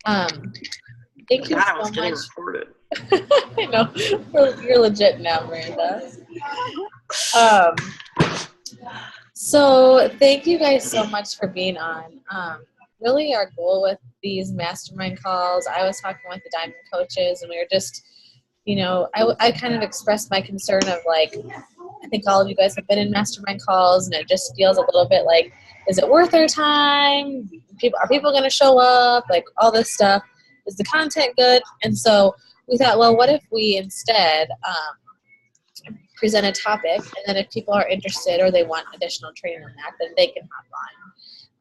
Um, Thank you I was so getting much. recorded. I know. You're legit now, Miranda. Um, so thank you guys so much for being on. Really our goal with these mastermind calls, I was talking with the Diamond coaches and we were just, I kind of expressed my concern of like, I think all of you guys have been in mastermind calls and it just feels a little bit like, is it worth our time? Are people going to show up? Like all this stuff. Is the content good? And so we thought, well, what if we instead present a topic, and then if people are interested or they want additional training on that, then they can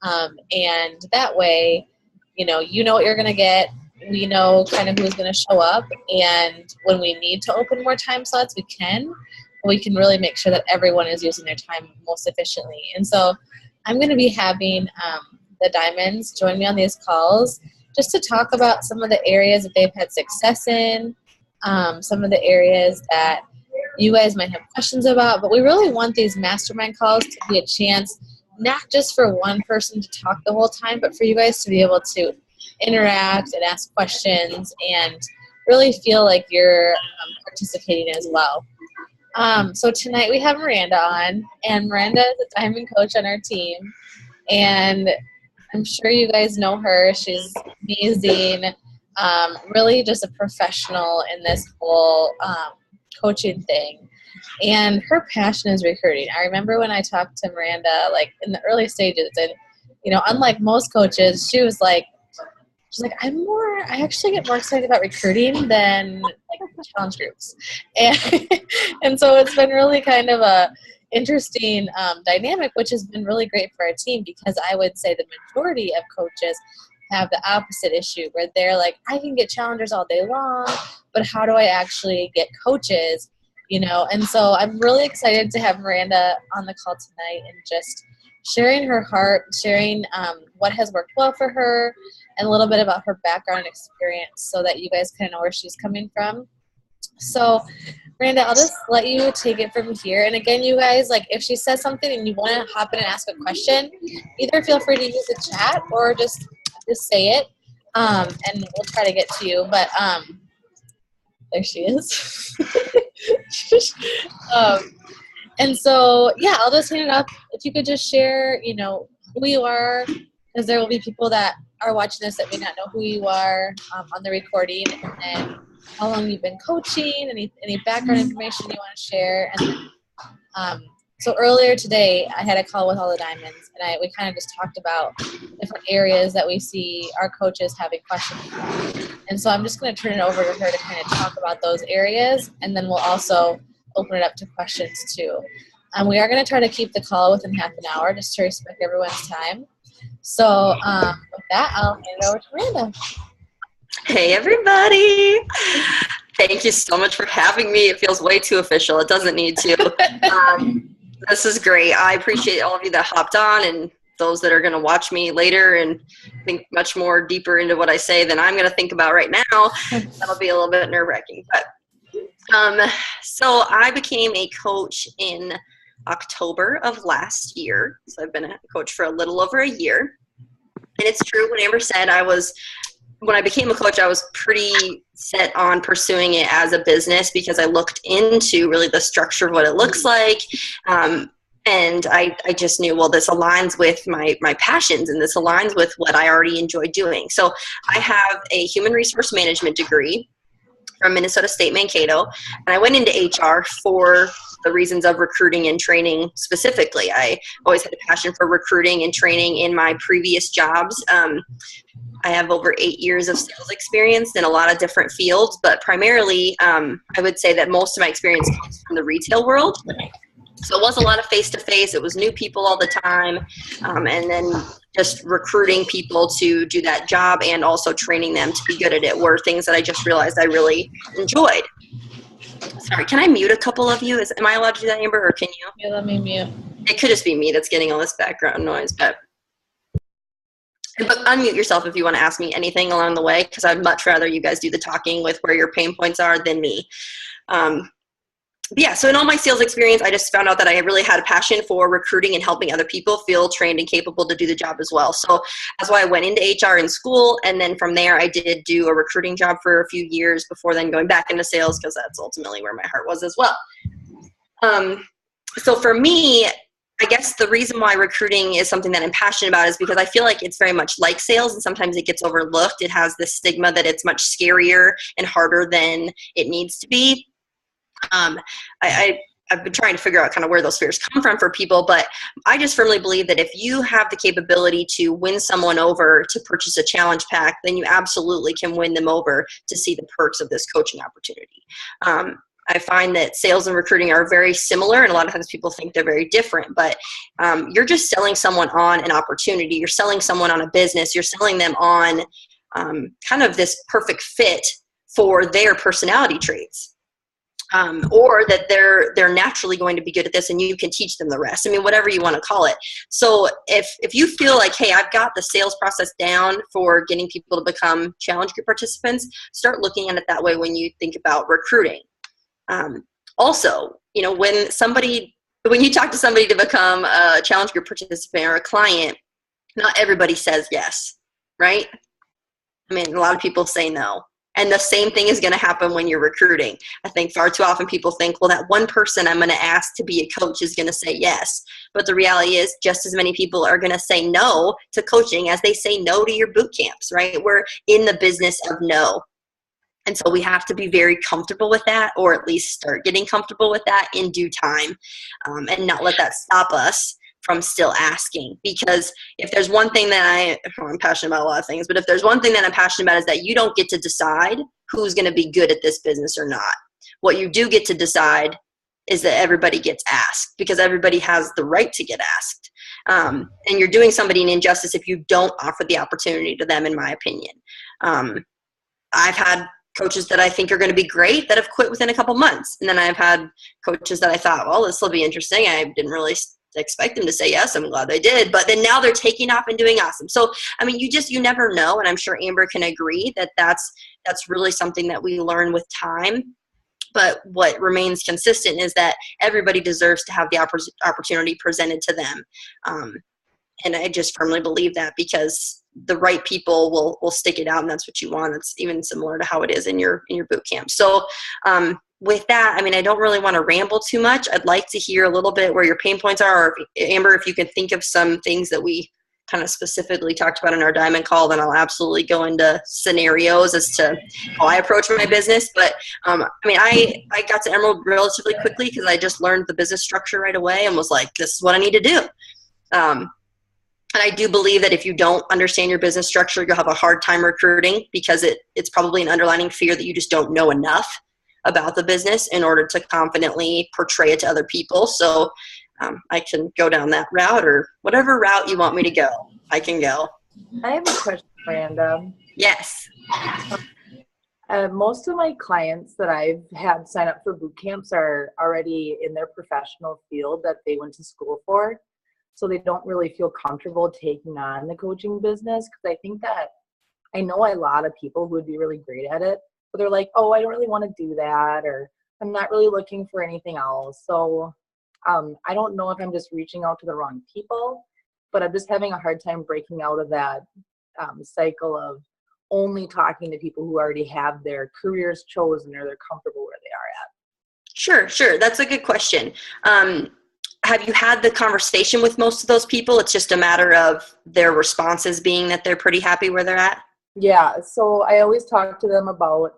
hop on. And that way, you know what you're going to get. We know kind of who's going to show up. And when we need to open more time slots, we can. We can really make sure that everyone is using their time most efficiently. And so I'm going to be having the Diamonds join me on these calls just to talk about some of the areas that they've had success in, some of the areas that you guys might have questions about. But we really want these mastermind calls to be a chance not just for one person to talk the whole time, but for you guys to be able to interact and ask questions and really feel like you're participating as well. So tonight we have Miranda on, and Miranda is a Diamond coach on our team, and I'm sure you guys know her. She's amazing, really just a professional in this whole coaching thing. And her passion is recruiting. I remember when I talked to Miranda, like in the early stages, and unlike most coaches, she's like, I actually get more excited about recruiting than like challenge groups. And so it's been really kind of a interesting dynamic, which has been really great for our team, because I would say the majority of coaches have the opposite issue where they're like, I can get challengers all day long, but how do I actually get coaches? And so I'm really excited to have Miranda on the call tonight and just sharing her heart, sharing what has worked well for her, and a little bit about her background and experience so that you guys kind of know where she's coming from. So, Miranda, I'll just let you take it from here. And again, you guys, like if she says something and you want to hop in and ask a question, either feel free to use the chat or just say it, and we'll try to get to you. But there she is. And so, yeah, I'll just hand it up. If you could just share, who you are, because there will be people that are watching this that may not know who you are on the recording, and then how long you've been coaching, any background information you want to share. And then, so earlier today, I had a call with all the Diamonds, and we kind of just talked about different areas that we see our coaches having questions about. And so I'm just going to turn it over to her to kind of talk about those areas, and then we'll also open it up to questions too. We are going to try to keep the call within half an hour just to respect everyone's time. So with that, I'll hand it over to Miranda. Hey, everybody. Thank you so much for having me. It feels way too official. It doesn't need to. This is great. I appreciate all of you that hopped on and those that are going to watch me later and think much more deeper into what I say than I'm going to think about right now. That'll be a little bit nerve-wracking. But so I became a coach in October of last year. So I've been a coach for a little over a year. And it's true what Amber said. When I became a coach, I was pretty set on pursuing it as a business because I looked into really the structure of what it looks like. And I just knew, well, this aligns with my passions and this aligns with what I already enjoy doing. So I have a human resource management degree from Minnesota State Mankato, and I went into HR for the reasons of recruiting and training specifically. I always had a passion for recruiting and training in my previous jobs. I have over 8 years of sales experience in a lot of different fields, but primarily I would say that most of my experience comes from the retail world. So it was a lot of face-to-face. It was new people all the time, and then just recruiting people to do that job and also training them to be good at it were things that I just realized I really enjoyed. Sorry, can I mute a couple of you? Am I allowed to do that, Amber, or can you? Yeah, let me mute. It could just be me that's getting all this background noise, but unmute yourself if you want to ask me anything along the way, because I'd much rather you guys do the talking with where your pain points are than me. yeah, so in all my sales experience, I just found out that I really had a passion for recruiting and helping other people feel trained and capable to do the job as well. So that's why I went into HR in school. And then from there, I did do a recruiting job for a few years before then going back into sales, because that's ultimately where my heart was as well. So for me, I guess the reason why recruiting is something that I'm passionate about is because I feel like it's very much like sales, and sometimes it gets overlooked. It has this stigma that it's much scarier and harder than it needs to be. I've been trying to figure out kind of where those fears come from for people, but I just firmly believe that if you have the capability to win someone over to purchase a challenge pack, then you absolutely can win them over to see the perks of this coaching opportunity. I find that sales and recruiting are very similar, and a lot of times people think they're very different, but you're just selling someone on an opportunity. You're selling someone on a business. You're selling them on kind of this perfect fit for their personality traits. Or that they're naturally going to be good at this and you can teach them the rest. I mean, whatever you want to call it. So if you feel like, hey, I've got the sales process down for getting people to become challenge group participants, start looking at it that way when you think about recruiting. Also, you know, when you talk to somebody to become a challenge group participant or a client, not everybody says yes, right? I mean, a lot of people say no. And the same thing is going to happen when you're recruiting. I think far too often people think, well, that one person I'm going to ask to be a coach is going to say yes. But the reality is just as many people are going to say no to coaching as they say no to your boot camps, right? We're in the business of no. And so we have to be very comfortable with that, or at least start getting comfortable with that in due time, and not let that stop us from still asking. Because if there's one thing that I'm passionate about a lot of things, but if there's one thing that I'm passionate about is that you don't get to decide who's going to be good at this business or not. What you do get to decide is that everybody gets asked, because everybody has the right to get asked. And you're doing somebody an injustice if you don't offer the opportunity to them, in my opinion. I've had coaches that I think are going to be great that have quit within a couple months. And then I've had coaches that I thought, well, this will be interesting. I didn't really expect them to say yes. I'm glad they did. But then now they're taking off and doing awesome. So, I mean, you never know. And I'm sure Amber can agree that that's really something that we learn with time. But what remains consistent is that everybody deserves to have the opportunity presented to them. And I just firmly believe that, because the right people will stick it out, and that's what you want. It's even similar to how it is in your boot camp. So with that, I mean, I don't really want to ramble too much. I'd like to hear a little bit where your pain points are, or Amber, if you can think of some things that we kind of specifically talked about in our diamond call, then I'll absolutely go into scenarios as to how I approach my business. But I mean, I got to Emerald relatively quickly because I just learned the business structure right away and was like, this is what I need to do. And I do believe that if you don't understand your business structure, you'll have a hard time recruiting, because it's probably an underlying fear that you just don't know enough about the business in order to confidently portray it to other people. So I can go down that route, or whatever route you want me to go, I can go. I have a question, Miranda. Yes. Most of my clients that I've had sign up for boot camps are already in their professional field that they went to school for. So they don't really feel comfortable taking on the coaching business, because I think that I know a lot of people who would be really great at it, but they're like, oh, I don't really want to do that, or I'm not really looking for anything else. So I don't know if I'm just reaching out to the wrong people, but I'm just having a hard time breaking out of that cycle of only talking to people who already have their careers chosen or they're comfortable where they are at. Sure. That's a good question. Have you had the conversation with most of those people? It's just a matter of their responses being that they're pretty happy where they're at? Yeah. So I always talk to them about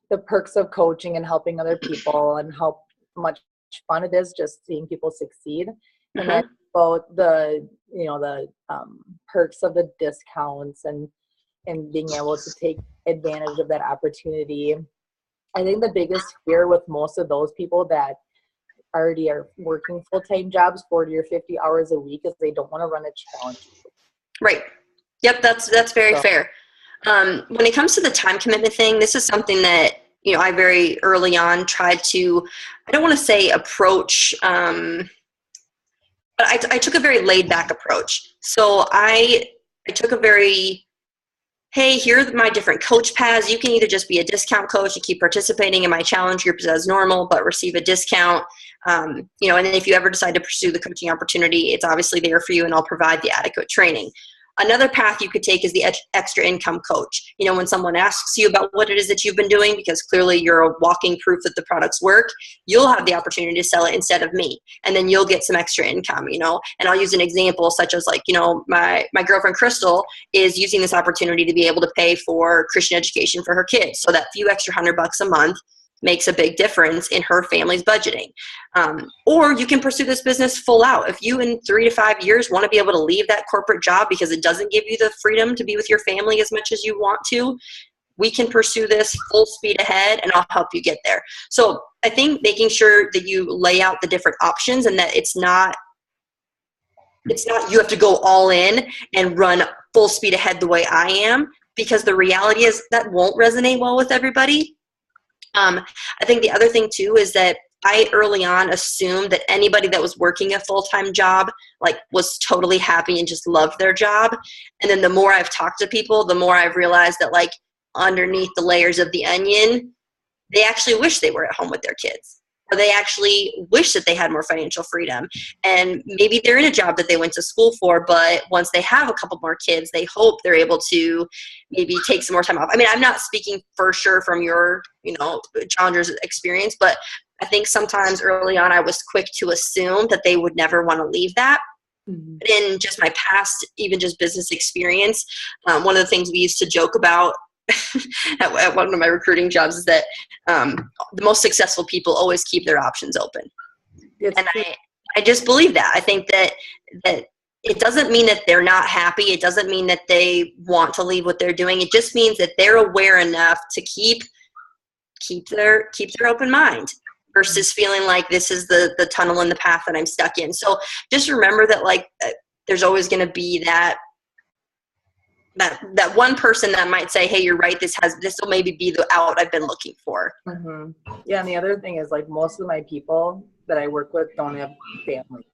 the perks of coaching and helping other people, and how much fun it is just seeing people succeed. Mm-hmm. And then about the perks of the discounts and being able to take advantage of that opportunity. I think the biggest fear with most of those people that already are working full-time jobs 40 or 50 hours a week is they don't want to run a challenge. Right. Yep, that's very fair. When it comes to the time commitment thing, this is something that, you know, I very early on tried to, I don't want to say approach, but I took a very laid back approach. So I took a very hey, here are my different coach paths. You can either just be a discount coach and keep participating in my challenge groups as normal, but receive a discount. And then if you ever decide to pursue the coaching opportunity, it's obviously there for you, and I'll provide the adequate training. Another path you could take is the extra income coach. When someone asks you about what it is that you've been doing, because clearly you're a walking proof that the products work, you'll have the opportunity to sell it instead of me. And then you'll get some extra income, And I'll use an example such as my girlfriend Crystal is using this opportunity to be able to pay for Christian education for her kids. So that few extra $100 a month makes a big difference in her family's budgeting. Or you can pursue this business full out. If you in 3 to 5 years want to be able to leave that corporate job because it doesn't give you the freedom to be with your family as much as you want to, we can pursue this full speed ahead, and I'll help you get there. So I think making sure that you lay out the different options, and that it's not you have to go all in and run full speed ahead the way I am, because the reality is that won't resonate well with everybody. I think the other thing too is that I early on assumed that anybody that was working a full-time job was totally happy and just loved their job. And then the more I've talked to people, the more I've realized that underneath the layers of the onion, they actually wish they were at home with their kids. Or they actually wish that they had more financial freedom. And maybe they're in a job that they went to school for, but once they have a couple more kids, they hope they're able to maybe take some more time off. I mean, I'm not speaking for sure from your, challenger's experience, but I think sometimes early on I was quick to assume that they would never want to leave that. Mm-hmm. But in just my past, even just business experience, one of the things we used to joke about at one of my recruiting jobs is that the most successful people always keep their options open. And I just believe that. I think that it doesn't mean that they're not happy. It doesn't mean that they want to leave what they're doing. It just means that they're aware enough to keep their open mind versus feeling like this is the tunnel in the path that I'm stuck in. So just remember that there's always going to be that one person that might say, hey, you're right, this will maybe be the out I've been looking for. Mm-hmm. Yeah, and the other thing is most of my people that I work with don't have family.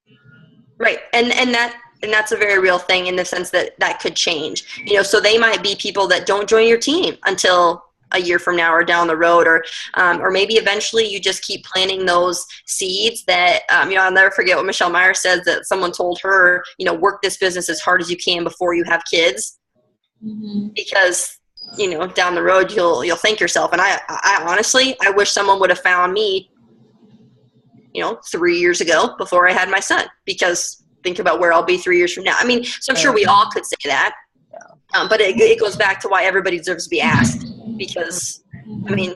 Right, and that's a very real thing in the sense that could change. So they might be people that don't join your team until a year from now or down the road, or maybe eventually you just keep planting those seeds that, I'll never forget what Michelle Meyer said, that someone told her, work this business as hard as you can before you have kids. Mm-hmm. Because down the road you'll thank yourself. And I honestly wish someone would have found me 3 years ago before I had my son, because think about where I'll be 3 years from now. I mean, so I'm sure we all could say that, but it goes back to why everybody deserves to be asked, because nobody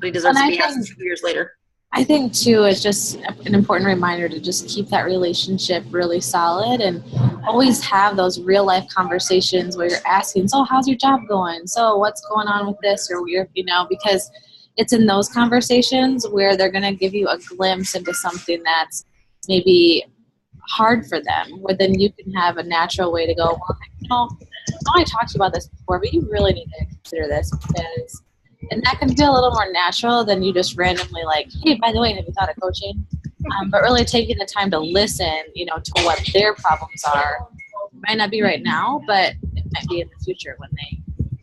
deserves to be asked 2 years later. I think too, it's just an important reminder to just keep that relationship really solid and always have those real life conversations where you're asking, so how's your job going? So what's going on with this? Or because it's in those conversations where they're going to give you a glimpse into something that's maybe hard for them, where then you can have a natural way to go, well, I talked to you about this before, but you really need to consider this, because and that can feel a little more natural than you just randomly hey, by the way, have you thought of coaching? But really taking the time to listen, to what their problems are. It might not be right now, but it might be in the future when they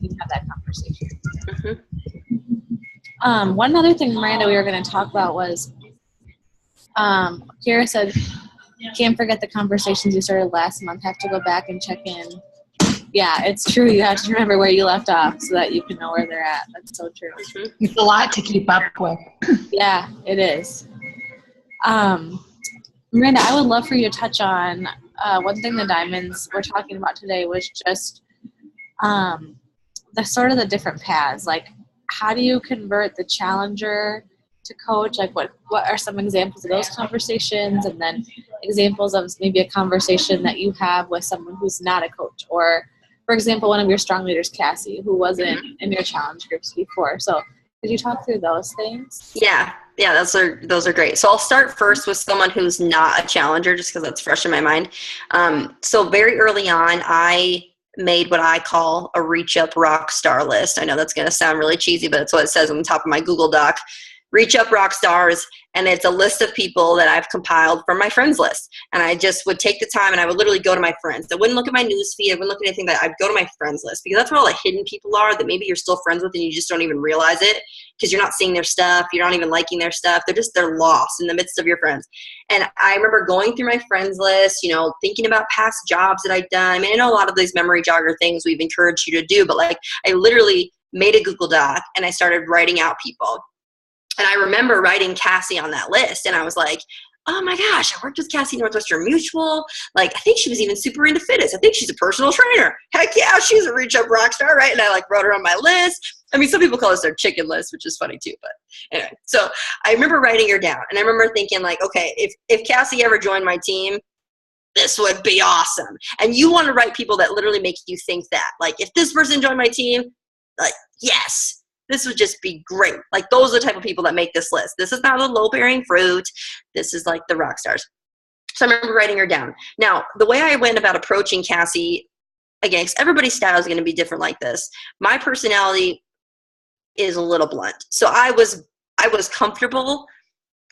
can have that conversation. Mm-hmm. One other thing, Miranda, we were going to talk about was, Kira said, can't forget the conversations you started last month. Have to go back and check in. Yeah, it's true. You have to remember where you left off so that you can know where they're at. That's so true. It's a lot to keep up with. Yeah, it is. Miranda, I would love for you to touch on one thing the Diamonds were talking about today was just the sort of the different paths. How do you convert the challenger to coach? What are some examples of those conversations? And then examples of maybe a conversation that you have with someone who's not a coach, or for example, one of your strong leaders, Cassie, who wasn't in your challenge groups before. So could you talk through those things? Yeah, those are great. So I'll start first with someone who's not a challenger, just because that's fresh in my mind. So very early on, I made what I call a reach up rock star list. I know that's going to sound really cheesy, but it's what it says on the top of my Google Doc. Reach Up Rock Stars, and it's a list of people that I've compiled from my friends list. And I just would take the time and I would literally go to my friends. I wouldn't look at my news feed. I wouldn't look at anything. I'd go to my friends list, because that's where all the hidden people are that maybe you're still friends with and you just don't even realize it, because you're not seeing their stuff. You're not even liking their stuff. They're lost in the midst of your friends. And I remember going through my friends list, you know, thinking about past jobs that I'd done. I mean, I know a lot of these memory jogger things we've encouraged you to do, but like I literally made a Google Doc and I started writing out people. And I remember writing Cassie on that list, and I was like, oh my gosh, I worked with Cassie Northwestern Mutual. Like, I think she was even super into fitness. I think she's a personal trainer. Heck yeah, she's a Reach Up rock star, right? And I like wrote her on my list. I mean, some people call this their chicken list, which is funny too. But anyway, so I remember writing her down, and I remember thinking like, okay, if Cassie ever joined my team, this would be awesome. And you want to write people that literally make you think that. Like, if this person joined my team, like, yes, this would just be great. Like, those are the type of people that make this list. This is not the low-bearing fruit. This is like the rock stars. So I remember writing her down. Now, the way I went about approaching Cassie, again, 'cause everybody's style is going to be different like this. My personality is a little blunt. So I was comfortable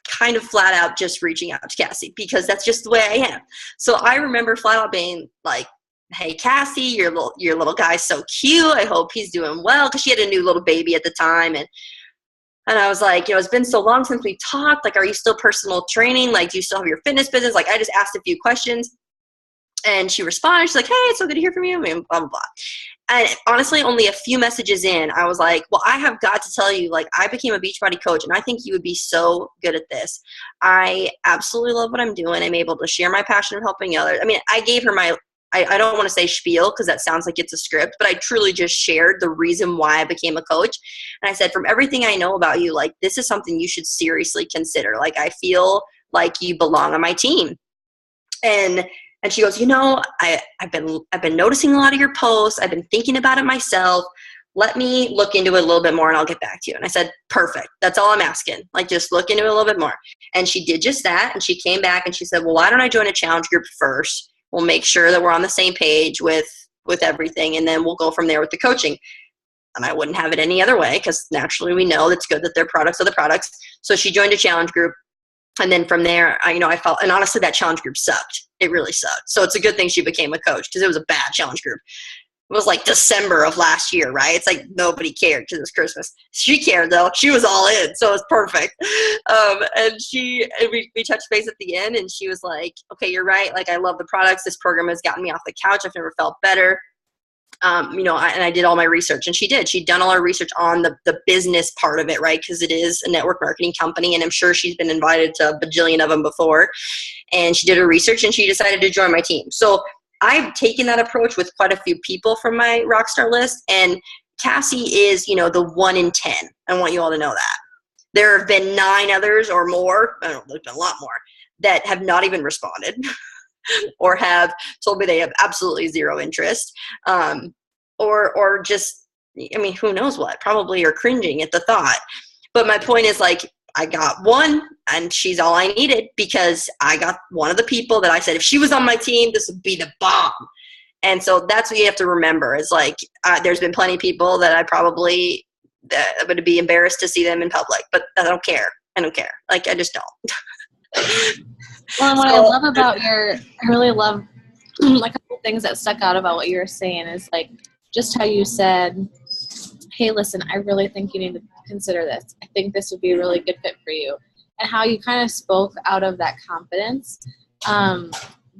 kind of flat out just reaching out to Cassie, because that's just the way I am. So I remember flat out being like, hey, Cassie, your little guy's so cute. I hope he's doing well, because she had a new little baby at the time. And I was like, you know, it's been so long since we talked. Like, are you still personal training? Like, do you still have your fitness business? Like, I just asked a few questions. And she responded. She's like, hey, it's so good to hear from you. I mean, blah, blah, blah. And honestly, only a few messages in, I was like, well, I have got to tell you, like, I became a Beachbody coach, and I think you would be so good at this. I absolutely love what I'm doing. I'm able to share my passion of helping others. I mean, I gave her my I don't want to say spiel, because that sounds like it's a script, but I truly just shared the reason why I became a coach. And I said, from everything I know about you, like, this is something you should seriously consider. Like, I feel like you belong on my team. And she goes, you know, I've been noticing a lot of your posts. I've been thinking about it myself. Let me look into it a little bit more and I'll get back to you. And I said, perfect. That's all I'm asking. Like, just look into it a little bit more. And she did just that. And she came back and she said, well, why don't I join a challenge group first? We'll make sure that we're on the same page with everything, and then we'll go from there with the coaching. And I wouldn't have it any other way, because naturally we know it's good that their products are the products. So she joined a challenge group, and then from there, I felt, and honestly, that challenge group sucked. It really sucked. So it's a good thing she became a coach, because it was a bad challenge group. It was like December of last year, right? It's like nobody cared because it was Christmas. She cared, though. She was all in, so it was perfect. And we touched base at the end, and she was like, okay, you're right. Like, I love the products. This program has gotten me off the couch. I've never felt better. And I did all my research, and she did. She'd done all her research on the business part of it, right? Because it is a network marketing company, and I'm sure she's been invited to a bajillion of them before. And she did her research, and she decided to join my team. So I've taken that approach with quite a few people from my rockstar list, and Cassie is, the 1 in 10. I want you all to know that. There have been 9 others or more, I don't know, there's been a lot more, that have not even responded or have told me they have absolutely zero interest, or just, who knows what, probably are cringing at the thought. But my point is, like, I got one, and she's all I needed, because I got one of the people that I said, if she was on my team, this would be the bomb. And so that's what you have to remember, is like, there's been plenty of people that I probably would be embarrassed to see them in public, but I don't care. Like, I just don't. Well, and what I love about I really love like a couple things that stuck out about what you were saying is, like, just how you said, hey, listen, I really think you need to consider this. I think this would be a really good fit for you. And how you kind of spoke out of that confidence,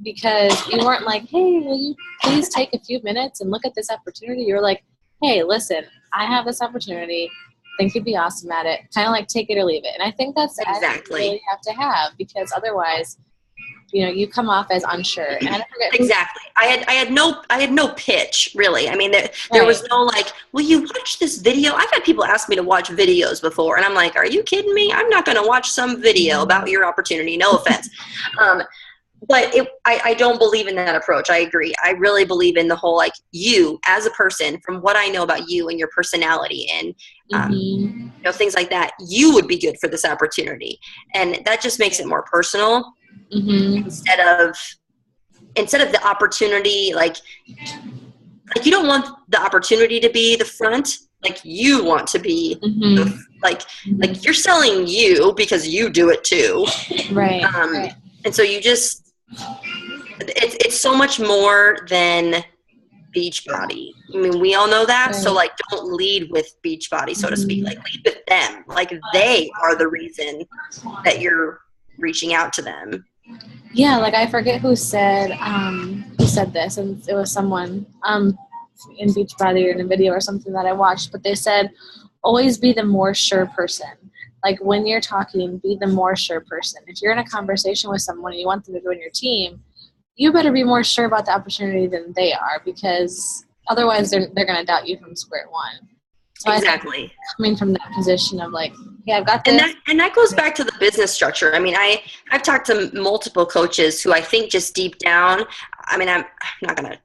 because you weren't like, hey, will you please take a few minutes and look at this opportunity? You were like, hey, listen, I have this opportunity. I think you'd be awesome at it. Kind of like take it or leave it. And I think that's exactly what you have to have, because otherwise, you come off as unsure. And I forget exactly. I had no pitch, really. There was no like, will you watch this video? I've had people ask me to watch videos before, and I'm like, are you kidding me? I'm not going to watch some video about your opportunity. No offense. But I don't believe in that approach. I agree. I really believe in the whole, like, you as a person, from what I know about you and your personality and things like that, you would be good for this opportunity. And that just makes it more personal. Instead of the opportunity, like you don't want the opportunity to be the front. Like you want to be like you're selling you because you do it too. Right. And so you just, it's so much more than Beachbody. I mean, we all know that. Right. So like, don't lead with Beachbody, so to speak. Like lead with them. Like they are the reason that you're reaching out to them. Yeah. Like I forget who said this, and it was someone, in Beachbody or in a video or something that I watched, but they said, always be the more sure person. Like when you're talking, be the more sure person. If you're in a conversation with someone and you want them to join your team, you better be more sure about the opportunity than they are, because otherwise they're going to doubt you from square one. So exactly. Coming from that position of like, yeah, I've got this. And that goes back to the business structure. I mean, I've talked to multiple coaches who I think just deep down, I mean, I'm not going to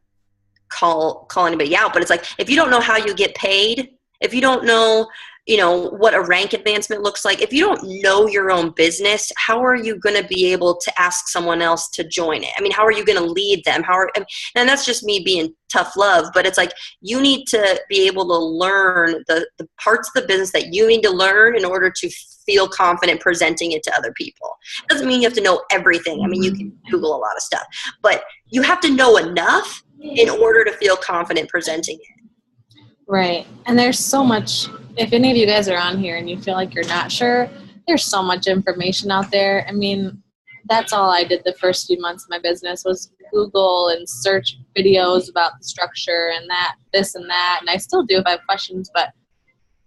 call anybody out, but it's like, if you don't know how you get paid, if you don't know, what a rank advancement looks like, if you don't know your own business, how are you going to be able to ask someone else to join it? I mean, how are you going to lead them? And that's just me being tough love, but it's like, you need to be able to learn the parts of the business that you need to learn in order to feel confident presenting it to other people. It doesn't mean you have to know everything. I mean, you can Google a lot of stuff, but you have to know enough in order to feel confident presenting it. Right. And there's so much, if any of you guys are on here and you feel like you're not sure, there's so much information out there. I mean, that's all I did the first few months of my business was Google and search videos about the structure and that, this and that. And I still do if I have questions, but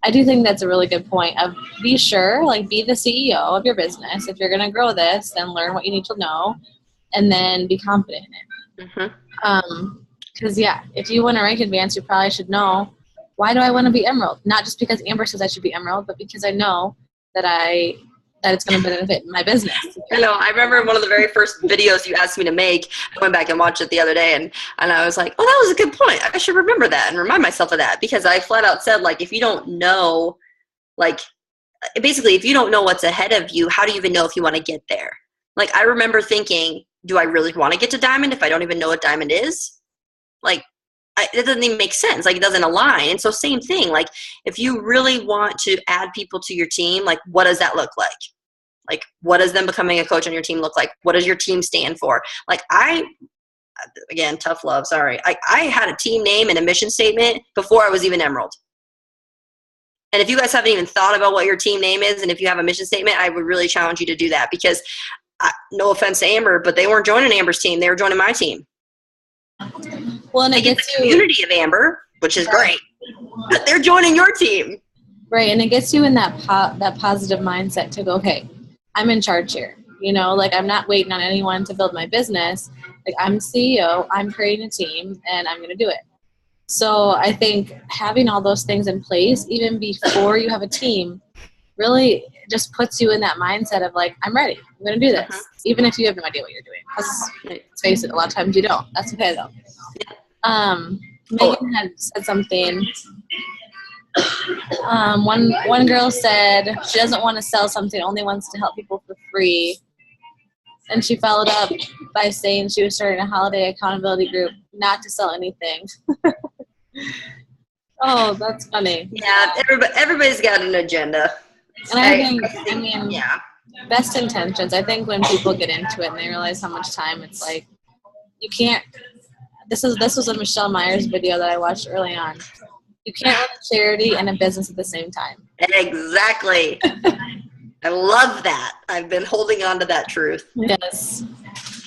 I do think that's a really good point of be sure, like be the CEO of your business. If you're going to grow this, then learn what you need to know and then be confident in it. Because, if you want to rank advance, you probably should know, why do I want to be Emerald? Not just because Amber says I should be Emerald, but because I know that it's going to benefit my business. I know. I remember one of the very first videos you asked me to make. I went back and watched it the other day, and I was like, oh, that was a good point. I should remember that and remind myself of that, because I flat out said, like, if you don't know, like, basically, if you don't know what's ahead of you, how do you even know if you want to get there? Like, I remember thinking, do I really want to get to Diamond if I don't even know what Diamond is? Like, it doesn't even make sense. Like, it doesn't align. And so same thing, like, if you really want to add people to your team, like, what does that look like? Like, what does them becoming a coach on your team look like? What does your team stand for? Like, again, tough love, sorry. I had a team name and a mission statement before I was even Emerald. And if you guys haven't even thought about what your team name is, and if you have a mission statement, I would really challenge you to do that, because no offense to Amber, but they weren't joining Amber's team. They were joining my team. Well, and they get the community of Amber, which is great, but they're joining your team. Right, and it gets you in that positive mindset to go, okay, I'm in charge here. Like, I'm not waiting on anyone to build my business. Like, I'm CEO, I'm creating a team, and I'm going to do it. So I think having all those things in place, even before you have a team, really just puts you in that mindset of like, I'm ready. I'm going to do this, even if you have no idea what you're doing. Because let's face it, a lot of times you don't. That's okay, though. Megan had said something. One girl said she doesn't want to sell something, only wants to help people for free. And she followed up by saying she was starting a holiday accountability group, not to sell anything. Oh, that's funny. Yeah, everybody's got an agenda. And I mean, best intentions. I think when people get into it and they realize how much time it's like, you can't. This was a Michelle Myers video that I watched early on. You can't run a charity and a business at the same time. Exactly. I love that. I've been holding on to that truth. Yes.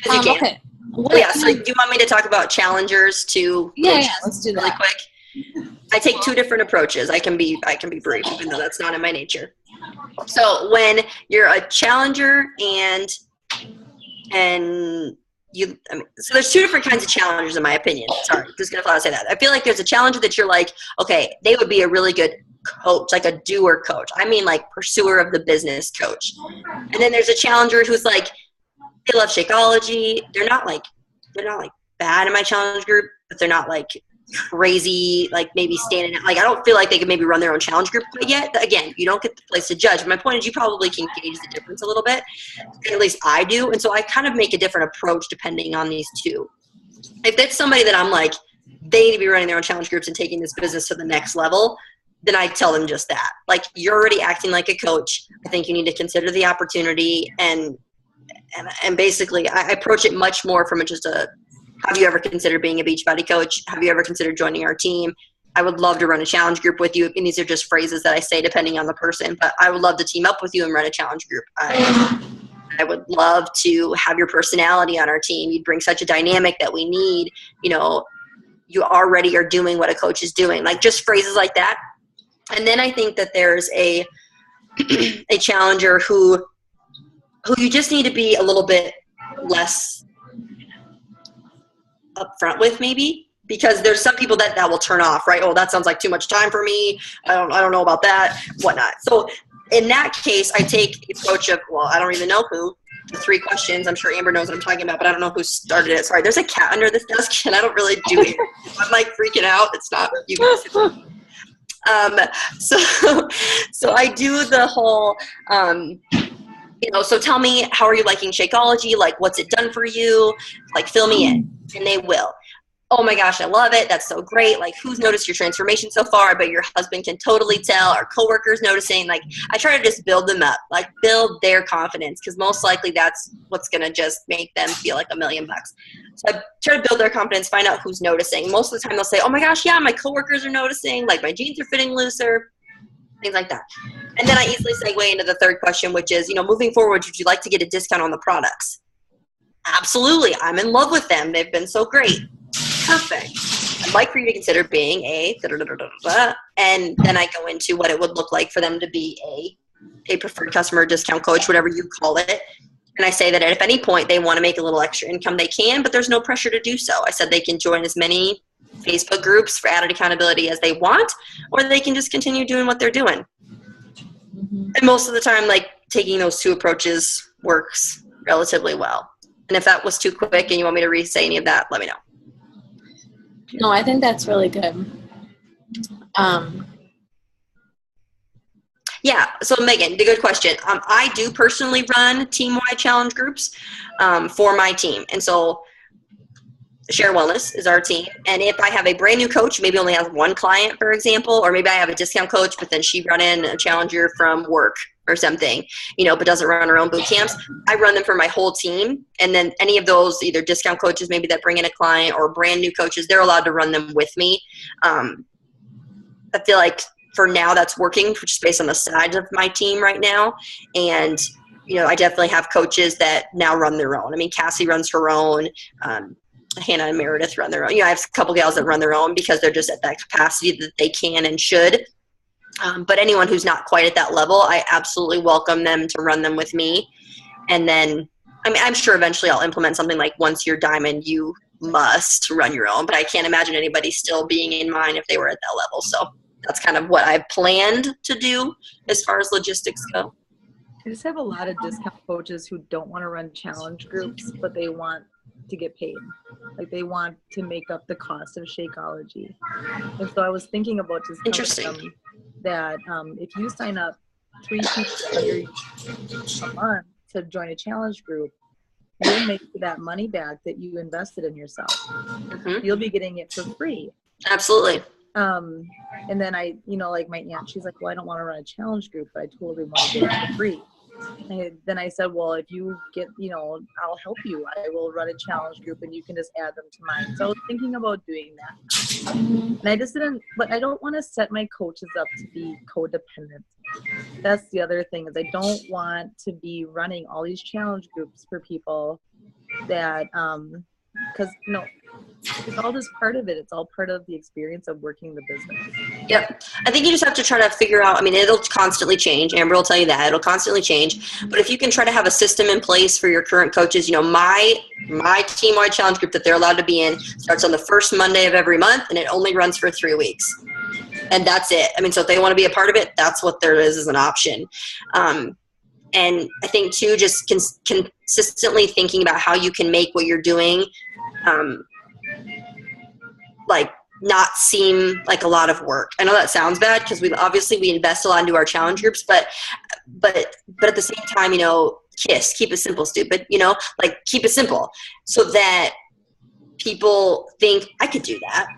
You can. Okay. So do you want me to talk about challengers too? Yeah, let's do that. Really quick. I take two different approaches. I can be brief, even though that's not in my nature. So when you're a challenger so there's two different kinds of challengers in my opinion. Sorry, just gonna flat out say that. I feel like there's a challenger that you're like, okay, they would be a really good coach, like a doer coach. I mean, like pursuer of the business coach. And then there's a challenger who's like, they love Shakeology. They're not like bad in my challenge group, but they're not like crazy, like maybe standing out. Like, I don't feel like they could maybe run their own challenge group quite yet. Again, you don't get the place to judge. But my point is you probably can gauge the difference a little bit. At least I do. And so I kind of make a different approach depending on these two. If it's somebody that I'm like, they need to be running their own challenge groups and taking this business to the next level, then I tell them just that. Like, you're already acting like a coach. I think you need to consider the opportunity. And basically, I approach it much more from just have you ever considered being a Beachbody coach? Have you ever considered joining our team? I would love to run a challenge group with you. And these are just phrases that I say depending on the person. But I would love to team up with you and run a challenge group. I would love to have your personality on our team. You'd bring such a dynamic that we need. You know, you already are doing what a coach is doing. Like, just phrases like that. And then I think that there's a challenger who you just need to be a little bit less upfront with, maybe, because there's some people that will turn off, right? Oh, that sounds like too much time for me. I don't know about that, whatnot. So in that case, I take the approach of, well, I don't even know who. The 3 questions. I'm sure Amber knows what I'm talking about, but I don't know who started it. Sorry, there's a cat under this desk, and I don't really do it. I'm like freaking out. It's not you guys. So I do the whole, so tell me, how are you liking Shakeology? Like, what's it done for you? Like, fill me in. And they will. Oh my gosh, I love it. That's so great. Like, who's noticed your transformation so far? I bet your husband can totally tell. Our coworkers noticing. Like, I try to just build them up, like build their confidence, because most likely that's what's going to just make them feel like $1 million. So I try to build their confidence, find out who's noticing. Most of the time they'll say, oh my gosh, yeah, my coworkers are noticing. Like, my jeans are fitting looser, things like that. And then I easily segue into the 3rd question, which is, moving forward, would you like to get a discount on the products? Absolutely. I'm in love with them. They've been so great. Perfect. I'd like for you to consider being a and then I go into what it would look like for them to be a preferred customer discount coach, whatever you call it. And I say that at any point they want to make a little extra income, they can, but there's no pressure to do so. I said they can join as many Facebook groups for added accountability as they want, or they can just continue doing what they're doing. And most of the time, like, taking those 2 approaches works relatively well. And if that was too quick and you want me to re-say any of that, let me know. No, I think that's really good. Yeah, so Megan, the good question. I do personally run team-wide challenge groups for my team. And so Share Wellness is our team. And if I have a brand new coach, maybe only has 1 client, for example, or maybe I have a discount coach, but then she brought in a challenger from work or something, but doesn't run her own boot camps, I run them for my whole team. And then any of those either discount coaches maybe that bring in a client or brand new coaches, they're allowed to run them with me. I feel like for now that's working just based on the size of my team right now. And, I definitely have coaches that now run their own. I mean, Cassie runs her own. Hannah and Meredith run their own. I have a couple gals that run their own because they're just at that capacity that they can and should. But anyone who's not quite at that level, I absolutely welcome them to run them with me. And then, I'm sure eventually I'll implement something like, once you're diamond, you must run your own. But I can't imagine anybody still being in mine if they were at that level. So that's kind of what I've planned to do as far as logistics go. I just have a lot of discount coaches who don't want to run challenge groups, but they want to get paid. Like, they want to make up the cost of Shakeology. And so I was thinking about just telling them that if you sign up 3 people a month to join a challenge group, you'll make that money back that you invested in yourself. Mm-hmm. You'll be getting it for free. Absolutely. And then I, like my aunt, she's like, well, I don't want to run a challenge group, but I totally want to get it for free. And then I said, well, if you get, I'll help you. I will run a challenge group and you can just add them to mine. So I was thinking about doing that. And I just didn't, but I don't want to set my coaches up to be codependent. That's the other thing, is I don't want to be running all these challenge groups for people that, because it's all just part of it. It's all part of the experience of working the business. Yep. I think you just have to try to figure out, it'll constantly change. Amber will tell you that. It'll constantly change. But if you can try to have a system in place for your current coaches, my team-wide challenge group that they're allowed to be in starts on the first Monday of every month, and it only runs for 3 weeks. And that's it. So if they want to be a part of it, that's what there is as an option. And I think, too, just consistently thinking about how you can make what you're doing not seem like a lot of work. I know that sounds bad because we invest a lot into our challenge groups, but at the same time, keep it simple, stupid, keep it simple so that people think I could do that.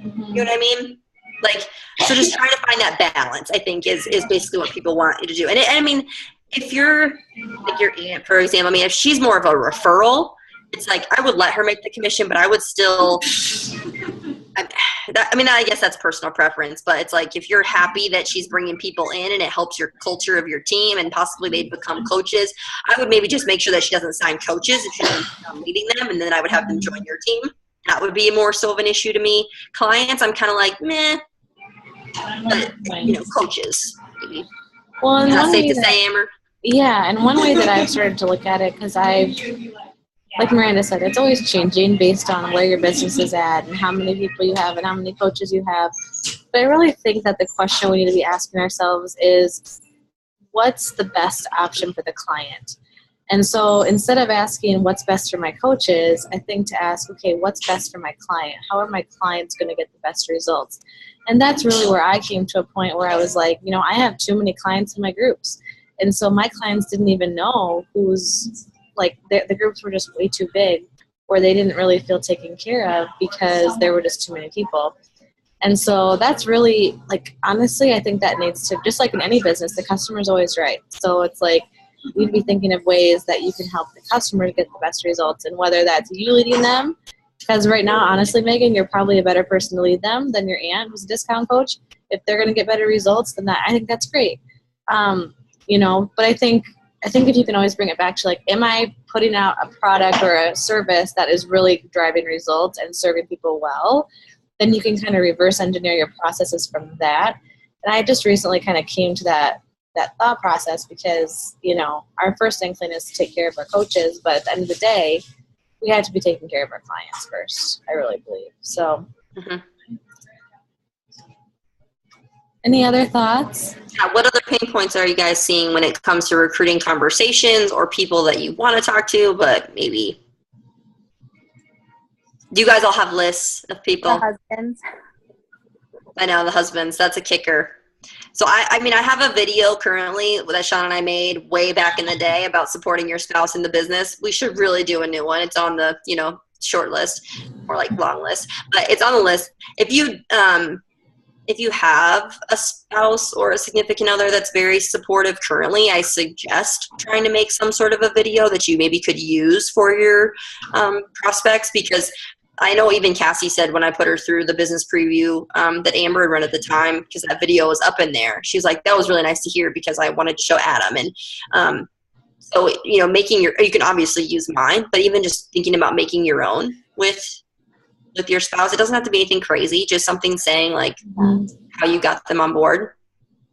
You know what I mean? Like, so just trying to find that balance, I think, is basically what people want you to do. And I mean, if you're like your aunt, for example, I mean, if she's more of a referral, it's like I would let her make the commission, but I would still. I guess that's personal preference, but it's like if you're happy that she's bringing people in and it helps your culture of your team and possibly they become coaches, I would maybe just make sure that she doesn't sign coaches if she's leading them, and then I would have them join your team. That would be more so of an issue to me. Clients, I'm kind of like, meh, but, coaches, maybe. Well, is that safe to say, Amber? Yeah, and one way that I've started to look at it, because like Miranda said, it's always changing based on where your business is at and how many people you have and how many coaches you have. But I really think that the question we need to be asking ourselves is, what's the best option for the client? And so instead of asking what's best for my coaches, I think to ask, okay, what's best for my client? How are my clients going to get the best results? And that's really where I came to a point where I was like, I have too many clients in my groups. And so my clients didn't even know who's, like, the groups were just way too big, or they didn't really feel taken care of because there were just too many people. And so that's really, like, honestly, I think that needs to, just like in any business, the customer's always right. So it's like, you'd be thinking of ways that you can help the customer get the best results, and whether that's you leading them, because right now, honestly, Megan, you're probably a better person to lead them than your aunt who's a discount coach. If they're going to get better results, then I think that's great. But I think if you can always bring it back to, like, am I putting out a product or a service that is really driving results and serving people well, then you can kind of reverse engineer your processes from that. And I just recently kind of came to that thought process because, our first inkling is to take care of our coaches, but at the end of the day, we had to be taking care of our clients first, I really believe. So, Any other thoughts? Yeah, what other pain points are you guys seeing when it comes to recruiting conversations or people that you want to talk to, but maybe? Do you guys all have lists of people? The husbands. I know, the husbands. That's a kicker. So, I have a video currently that Sean and I made way back in the day about supporting your spouse in the business. We should really do a new one. It's on the, short list or like long list, but it's on the list. If you have a spouse or a significant other that's very supportive currently, I suggest trying to make some sort of a video that you maybe could use for your prospects, because I know even Cassie said when I put her through the business preview that Amber had run at the time, because that video was up in there, she was like, that was really nice to hear because I wanted to show Adam. And so, you can obviously use mine, but even just thinking about making your own with your spouse, it doesn't have to be anything crazy, just something saying like how you got them on board.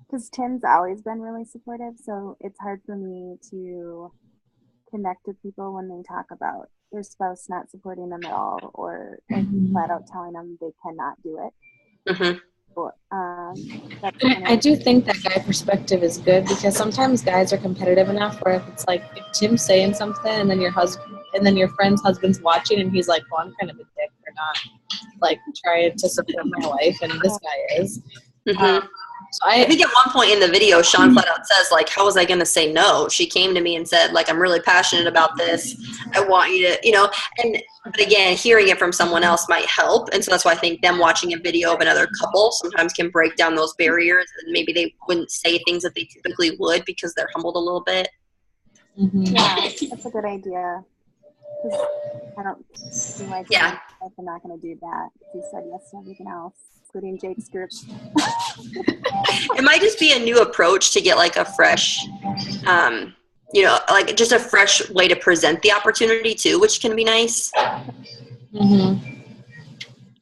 Because Tim's always been really supportive, so it's hard for me to connect with people when they talk about their spouse not supporting them at all, or flat out telling them they cannot do it. But, I do think that guy perspective is good, because sometimes guys are competitive enough where if it's like, if Tim's saying something and then your friend's husband's watching and he's like, well, I'm kind of a dick for not like trying to support my wife, and this guy is. So I think at one point in the video, Sean flat out says, like, how was I going to say no? She came to me and said, like, I'm really passionate about this. I want you to, but again, hearing it from someone else might help. And so that's why I think them watching a video of another couple sometimes can break down those barriers, and maybe they wouldn't say things that they typically would because they're humbled a little bit. Yeah, that's a good idea. I don't see why I'm not going to do that. He said yes to everything else, including Jake's group. It might just be a new approach to get like a fresh, like just a fresh way to present the opportunity too, which can be nice. Yeah.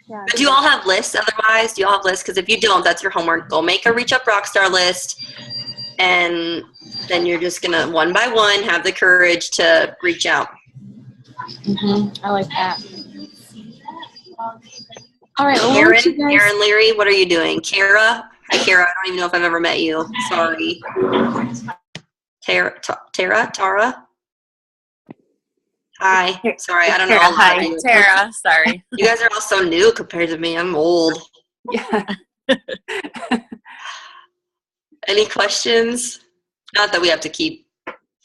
But do you all have lists otherwise? Do you all have lists? Because if you don't, that's your homework. Go make a Reach Up Rockstar list, and then you're just going to one by one have the courage to reach out. I like that. All right. Well, Aaron Leary, what are you doing? Kara? Hi, Kara. I don't even know if I've ever met you. Sorry. Tara? Hi. Sorry, I don't know. Hi, Tara. Sorry. You guys are all so new compared to me. I'm old. Yeah. Any questions? Not that we have to keep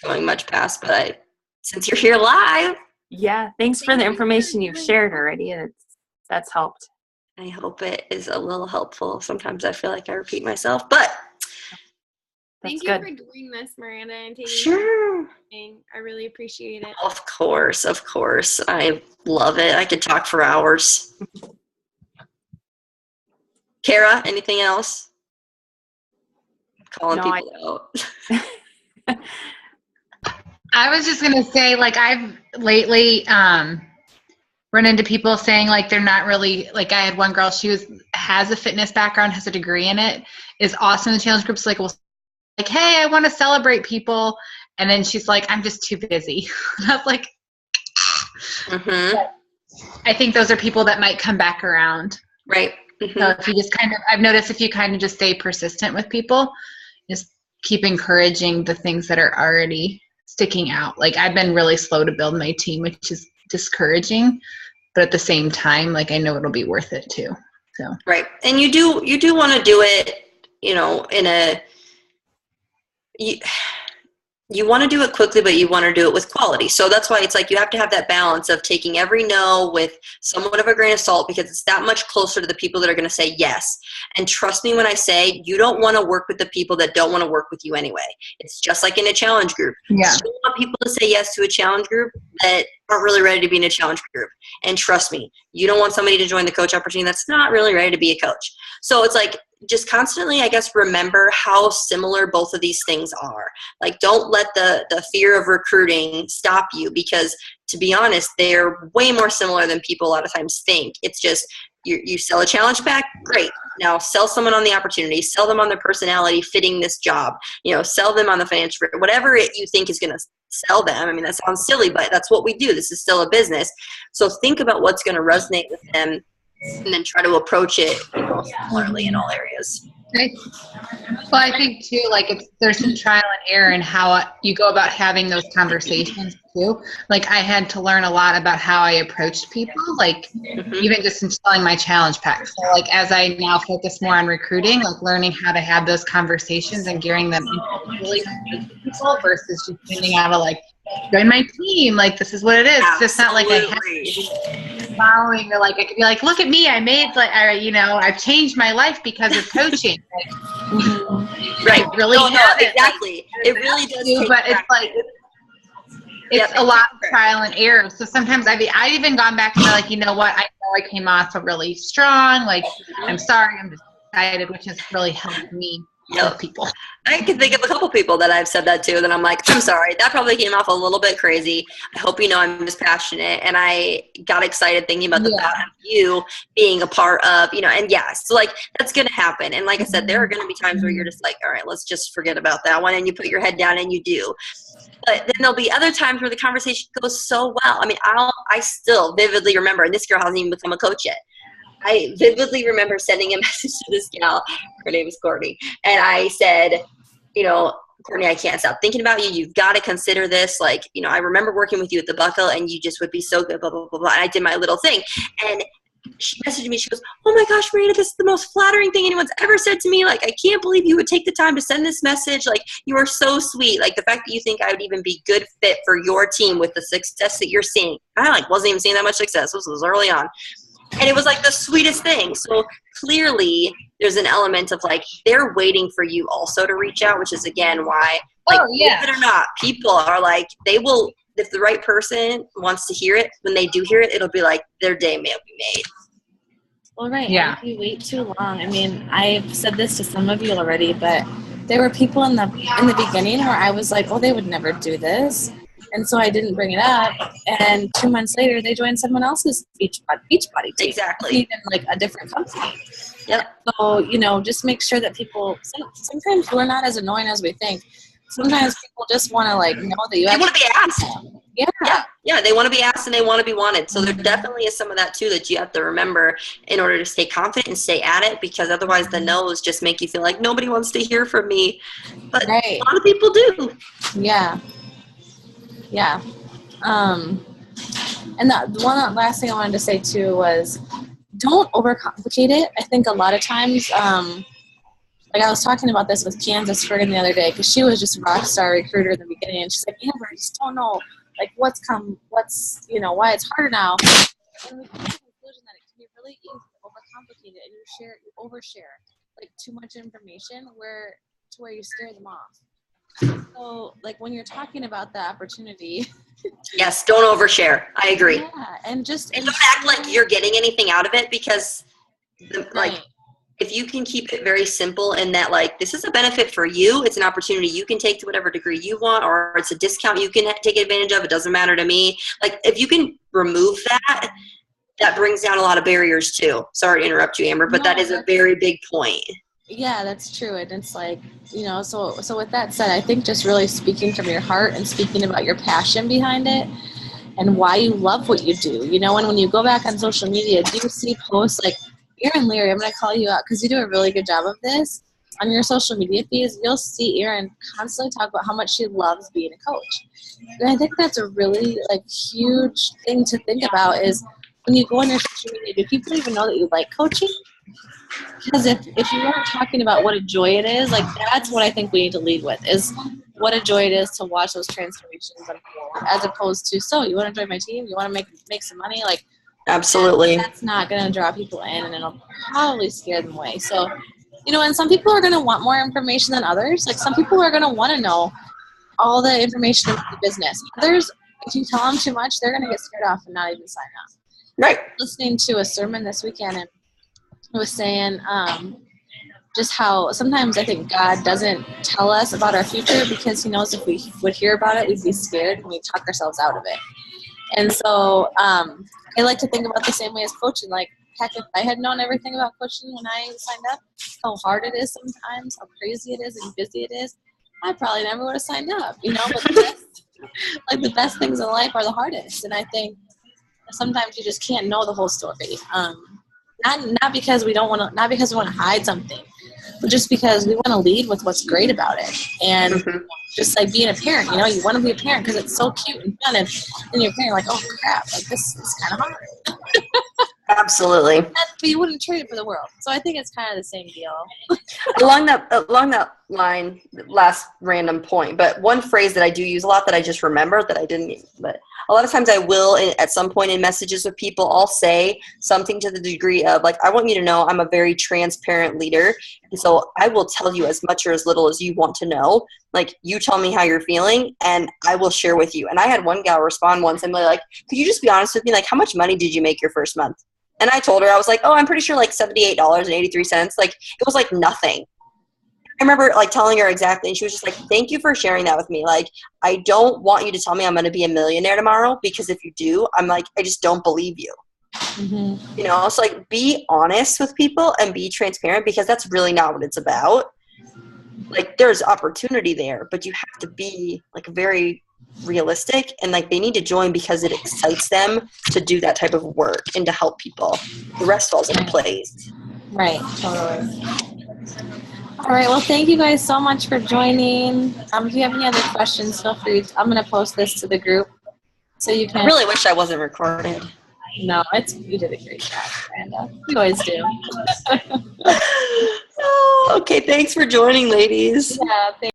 going much past, but since you're here live. Yeah. Thanks for the information you've shared already. That's helped. I hope it is a little helpful. Sometimes I feel like I repeat myself, but Thank you for doing this, Miranda, and taking sure. time. I really appreciate it. Of course. I love it. I could talk for hours. Kara, anything else? Calling people out. I was just going to say, like, I've lately run into people saying, like, they're not really, like, I had one girl, has a fitness background, has a degree in it, is awesome in the challenge groups, like, hey, I want to celebrate people. And then she's like, I'm just too busy. And I was like, I think those are people that might come back around. Right. So if you just I've noticed if you kind of just stay persistent with people, just keep encouraging the things that are already sticking out. Like, I've been really slow to build my team, which is discouraging, but at the same time, like, I know it'll be worth it too. So. Right. And you do want to do it, in a, you want to do it quickly, but you want to do it with quality. So that's why it's like you have to have that balance of taking every no with somewhat of a grain of salt, because it's that much closer to the people that are going to say yes. And trust me when I say you don't want to work with the people that don't want to work with you anyway. It's just like in a challenge group. Yeah. You don't want people to say yes to a challenge group that aren't really ready to be in a challenge group. And trust me, you don't want somebody to join the coach opportunity that's not really ready to be a coach. So it's like, just constantly, I guess, remember how similar both of these things are. Like, don't let the fear of recruiting stop you, because to be honest, they're way more similar than people a lot of times think. It's just you sell a challenge pack, great. Now sell someone on the opportunity, sell them on their personality fitting this job, sell them on the financial, whatever you think is going to sell them. I mean, that sounds silly, but that's what we do. This is still a business. So think about what's going to resonate with them, and then try to approach it similarly in all areas. Well, I think too, like, there's some trial and error in how you go about having those conversations too. Like, I had to learn a lot about how I approached people, like even just in selling my challenge pack. So, like, as I now focus more on recruiting, like learning how to have those conversations and gearing them individually to people versus just sending out like, join my team, like, this is what it is. It's just not like I have to following, or like I could be like, look at me, I made I've changed my life because of coaching. Right. Really exactly. It really does take but it's like it's a lot of trial and error. So sometimes I've even gone back and like, you know what, I know I came off really strong, like, I'm sorry, I'm just excited, which has really helped me with people. I can think of a couple people that I've said that to, that I'm like, I'm sorry, that probably came off a little bit crazy. I hope you know I'm just passionate, and I got excited thinking about the thought of you being a part of, and so like that's going to happen. And like I said, there are going to be times where you're just like, all right, let's just forget about that one, and you put your head down and you do. But then there'll be other times where the conversation goes so well. I mean, I still vividly remember, and this girl hasn't even become a coach yet. I vividly remember sending a message to this gal. Her name is Courtney. And I said, Courtney, I can't stop thinking about you. You've got to consider this. Like, I remember working with you at the Buckle, and you just would be so good, blah, blah, blah, blah. And I did my little thing. And she messaged me. She goes, oh my gosh, Miranda, this is the most flattering thing anyone's ever said to me. Like, I can't believe you would take the time to send this message. Like, you are so sweet. Like, the fact that you think I would even be good fit for your team with the success that you're seeing. I wasn't even seeing that much success. This was early on. And it was like the sweetest thing. So clearly there's an element of like, they're waiting for you also to reach out, which is again why, like, believe it or not, people are like, they will, if the right person wants to hear it, when they do hear it, it'll be like their day may be made. Well, right. Yeah. If you wait too long, I mean, I've said this to some of you already, but there were people in the beginning where I was like, oh, they would never do this. And so I didn't bring it up. And 2 months later, they joined someone else's Beachbody team. Exactly. Even like a different company. Yep. So, just make sure that people, sometimes we're not as annoying as we think. Sometimes people just want to like know that you want to be asked. Yeah. They want to be asked and they want to be wanted. So there definitely is some of that too that you have to remember in order to stay confident and stay at it, because otherwise the no's just make you feel like nobody wants to hear from me. But a lot of people do. Yeah. Yeah. And the last thing I wanted to say too was, don't overcomplicate it. I think a lot of times, like I was talking about this with Kansas Friggin the other day, because she was just a rock star recruiter in the beginning, and she's like, Amber, I just don't know, like why it's harder now. And we came to the conclusion that it can be really easy to complicate it and you overshare, like too much information to where you scare them off. So like when you're talking about the opportunity. Yes, don't overshare. I agree. Yeah, and don't act like you're getting anything out of it, because if you can keep it very simple in that, like, this is a benefit for you, it's an opportunity you can take to whatever degree you want, or it's a discount you can take advantage of, it doesn't matter to me. Like, if you can remove that brings down a lot of barriers too. Sorry to interrupt you, Amber, but that is a very big point. Yeah, that's true. And it's like, so with that said, I think just really speaking from your heart and speaking about your passion behind it and why you love what you do. And when you go back on social media, do you see posts like, Erin Leary, I'm going to call you out because you do a really good job of this. On your social media feeds, you'll see Erin constantly talk about how much she loves being a coach. And I think that's a really huge thing to think about is when you go on your social media, do people even know that you like coaching? Because if you aren't talking about what a joy it is, like that's what I think we need to lead with is what a joy it is to watch those transformations unfold, as opposed to, so you want to join my team? You want to make some money? Like, absolutely. That's not going to draw people in, and it'll probably scare them away. So, and some people are going to want more information than others. Like some people are going to want to know all the information about the business. Others, if you tell them too much, they're going to get scared off and not even sign up. Right. Listening to a sermon this weekend, and it was saying just how sometimes I think God doesn't tell us about our future because he knows if we would hear about it, we'd be scared and we'd talk ourselves out of it. And so I like to think about the same way as coaching. Like, heck, if I had known everything about coaching when I signed up, how hard it is sometimes, how crazy it is and busy it is, I probably never would have signed up, But the best things in life are the hardest. And I think sometimes you just can't know the whole story. Not because we want to hide something, but just because we want to lead with what's great about it. And just like being a parent, you want to be a parent because it's so cute and fun, and then you're a parent like, oh crap, like this is kind of hard. Absolutely. But you wouldn't trade it for the world. So I think it's kind of the same deal. Along that line, last random point, but one phrase that I do use a lot that I just remember that I didn't, but a lot of times I will, at some point in messages with people, I'll say something to the degree of, like, I want you to know I'm a very transparent leader. And so I will tell you as much or as little as you want to know. Like, you tell me how you're feeling and I will share with you. And I had one gal respond once and be like, could you just be honest with me? Like, how much money did you make your first month? And I told her, I was like, oh, I'm pretty sure like $78.83. Like, it was like nothing. I remember like telling her exactly, and she was just like, thank you for sharing that with me. Like, I don't want you to tell me I'm going to be a millionaire tomorrow, because if you do, I'm like, I just don't believe you. Mm-hmm. So like, be honest with people and be transparent, because that's really not what it's about. Like, there's opportunity there, but you have to be like very realistic, and like they need to join because it excites them to do that type of work and to help people. The rest falls into place. Right, totally. All right, well, thank you guys so much for joining. If you have any other questions, feel free. I'm going to post this to the group so you can. I really wish I wasn't recorded. No, you did a great job, Miranda. You always do. Okay, thanks for joining, ladies. Yeah, thanks.